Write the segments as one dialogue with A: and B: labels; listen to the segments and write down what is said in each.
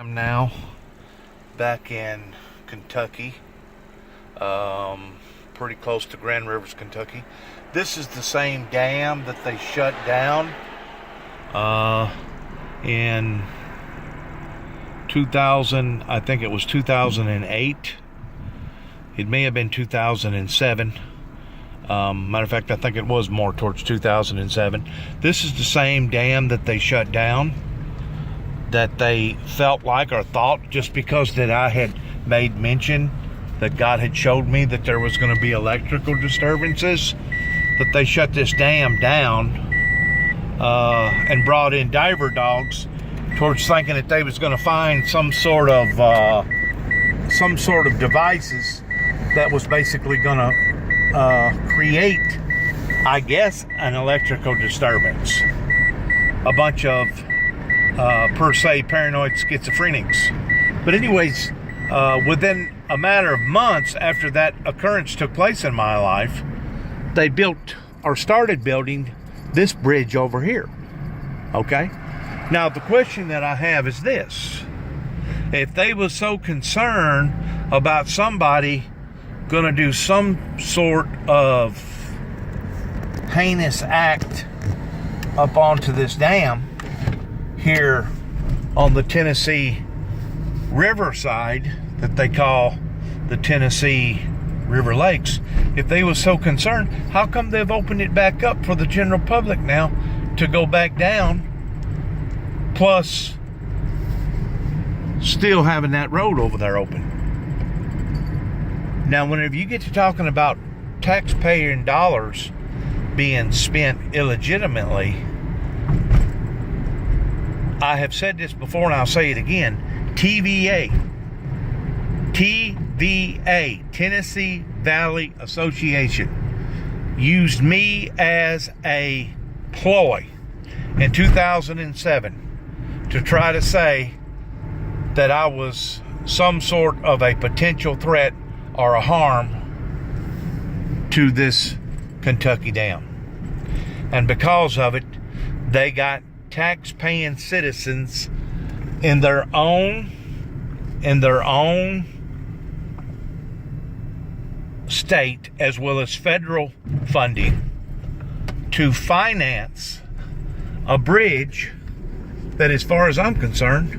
A: I'm now back in Kentucky, pretty close to Grand Rivers, Kentucky. This is the same dam that they shut down in 2000, I think it was 2008. It may have been 2007. Matter of fact, I think it was more towards 2007. This is the same dam that they shut down, that they felt like or thought, just because that I had made mention that God had showed me that there was going to be electrical disturbances, that they shut this dam down and brought in diver dogs towards thinking that they was going to find some sort of devices that was basically going to create, I guess, an electrical disturbance. A bunch of per se paranoid schizophrenics. But anyways, within a matter of months after that occurrence took place in my life, they built or started building this bridge over here. Okay? Now the question that I have is this: if they was so concerned about somebody gonna do some sort of heinous act up onto this dam here on the Tennessee River side that they call the Tennessee River Lakes, if they was so concerned, how come they've opened it back up for the general public now to go back down, plus still having that road over there open? Now, whenever you get to talking about taxpayer dollars being spent illegitimately, I have said this before and I'll say it again. TVA, Tennessee Valley Association, used me as a ploy in 2007 to try to say that I was some sort of a potential threat or a harm to this Kentucky dam. And because of it, they got tax-paying citizens in their own state, as well as federal funding, to finance a bridge that, as far as I'm concerned,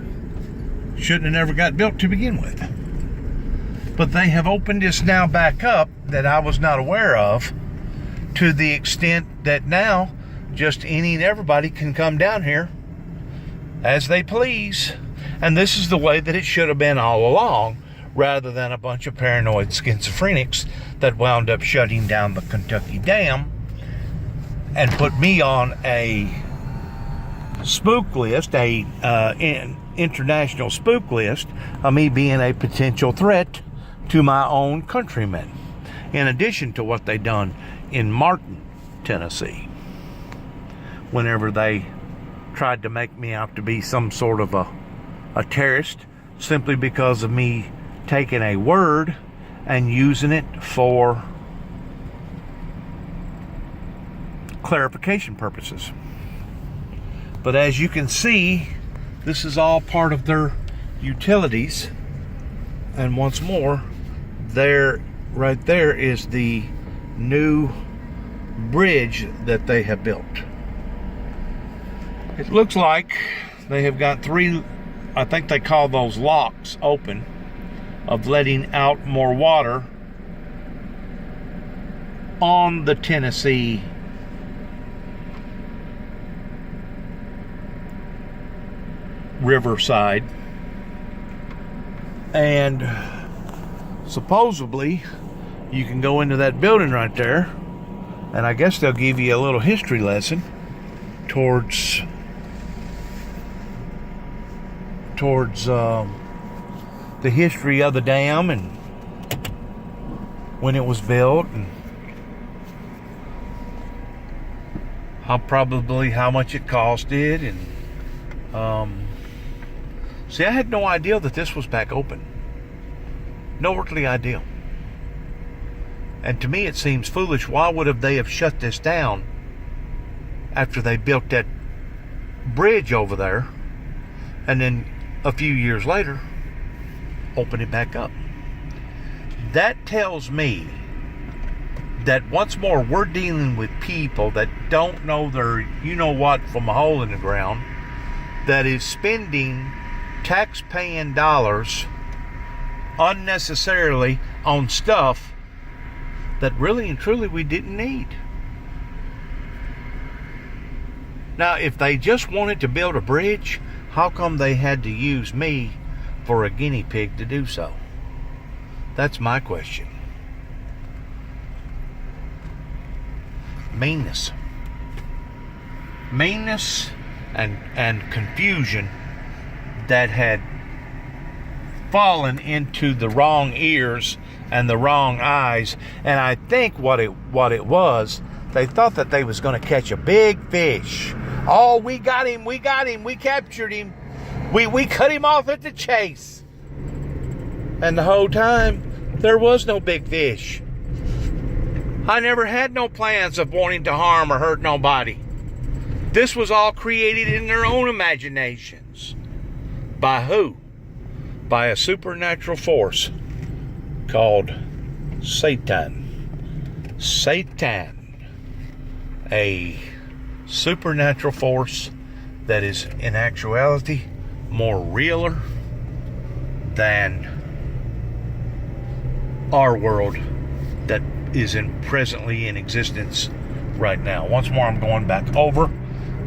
A: shouldn't have never got built to begin with. But they have opened this now back up that I was not aware of, to the extent that now just any and everybody can come down here as they please. And this is the way that it should have been all along, rather than a bunch of paranoid schizophrenics that wound up shutting down the Kentucky Dam and put me on a spook list, international spook list, of me being a potential threat to my own countrymen, in addition to what they done in Martin, Tennessee, whenever they tried to make me out to be some sort of a terrorist, simply because of me taking a word and using it for clarification purposes. But as you can see, this is all part of their utilities. And once more, right there is the new bridge that they have built. It looks like they have got 3, I think they call those locks, open, of letting out more water on the Tennessee riverside. And supposedly you can go into that building right there, and I guess they'll give you a little history lesson towards the history of the dam and when it was built, and how much it costed. And see, I had no idea that this was back open. No earthly idea. And to me it seems foolish. Why would they have shut this down after they built that bridge over there, and then a few years later, open it back up. That tells me that once more we're dealing with people that don't know their you-know-what from a hole in the ground, that is spending tax-paying dollars unnecessarily on stuff that really and truly we didn't need. Now, if they just wanted to build a bridge, how come they had to use me for a guinea pig to do so? That's my question. Meanness and confusion that had fallen into the wrong ears and the wrong eyes. And I think what it was, they thought that they was going to catch a big fish. Oh, we got him, we captured him. We cut him off at the chase. And the whole time, there was no big fish. I never had no plans of wanting to harm or hurt nobody. This was all created in their own imaginations. By who? By a supernatural force called Satan. Satan. A supernatural force that is in actuality more realer than our world that is presently in existence right now. Once more, I'm going back over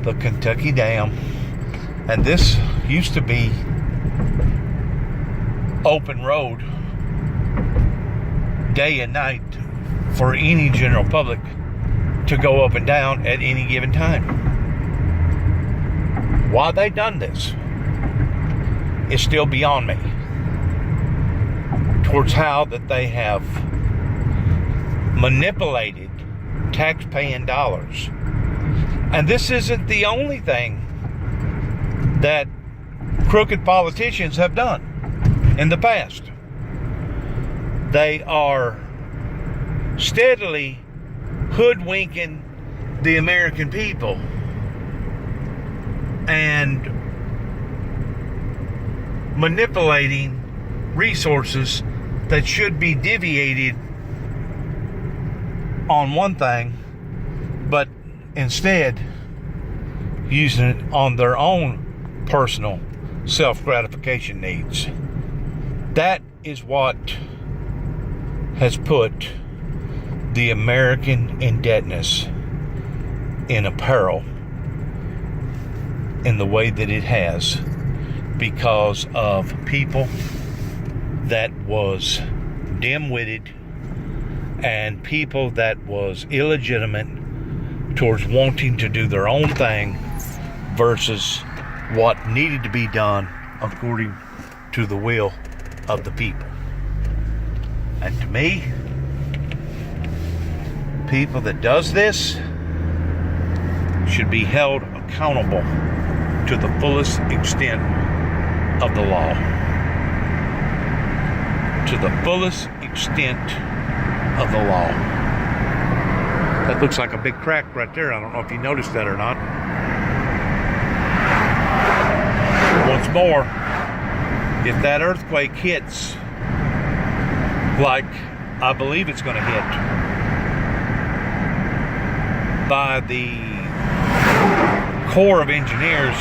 A: the Kentucky Dam, and this used to be open road day and night for any general public to go up and down at any given time. Why they done this is still beyond me, towards how that they have manipulated tax-paying dollars. And this isn't the only thing that crooked politicians have done in the past. They are steadily hoodwinking the American people and manipulating resources that should be deviated on one thing, but instead using it on their own personal self-gratification needs. That is what has put the American indebtedness in a peril in the way that it has, because of people that was dim-witted and people that was illegitimate towards wanting to do their own thing versus what needed to be done according to the will of the people. And to me, people that does this should be held accountable to the fullest extent of the law. To the fullest extent of the law. That looks like a big crack right there. I don't know if you noticed that or not. Once more, if that earthquake hits like I believe it's going to hit, by the Corps of Engineers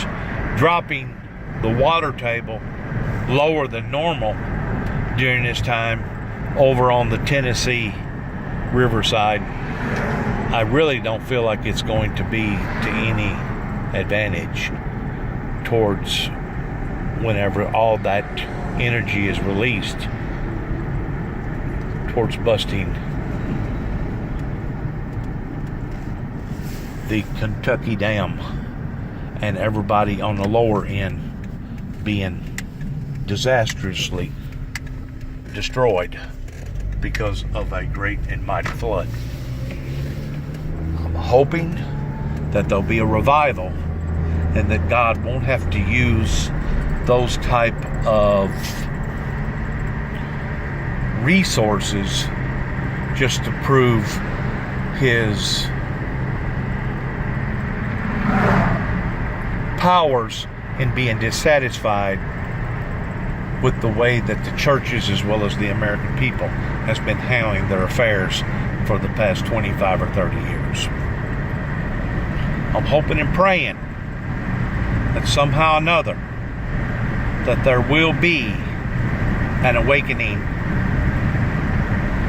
A: dropping the water table lower than normal during this time over on the Tennessee riverside, I really don't feel like it's going to be to any advantage towards whenever all that energy is released towards busting the Kentucky Dam and everybody on the lower end being disastrously destroyed because of a great and mighty flood. I'm hoping that there'll be a revival and that God won't have to use those type of resources just to prove his powers in being dissatisfied with the way that the churches as well as the American people has been handling their affairs for the past 25 or 30 years. I'm hoping and praying that somehow or another that there will be an awakening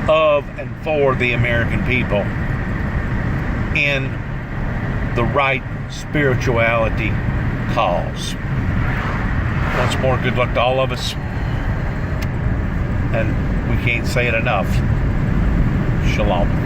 A: of and for the American people in the right spirituality cause. Once more, good luck to all of us. And we can't say it enough. Shalom.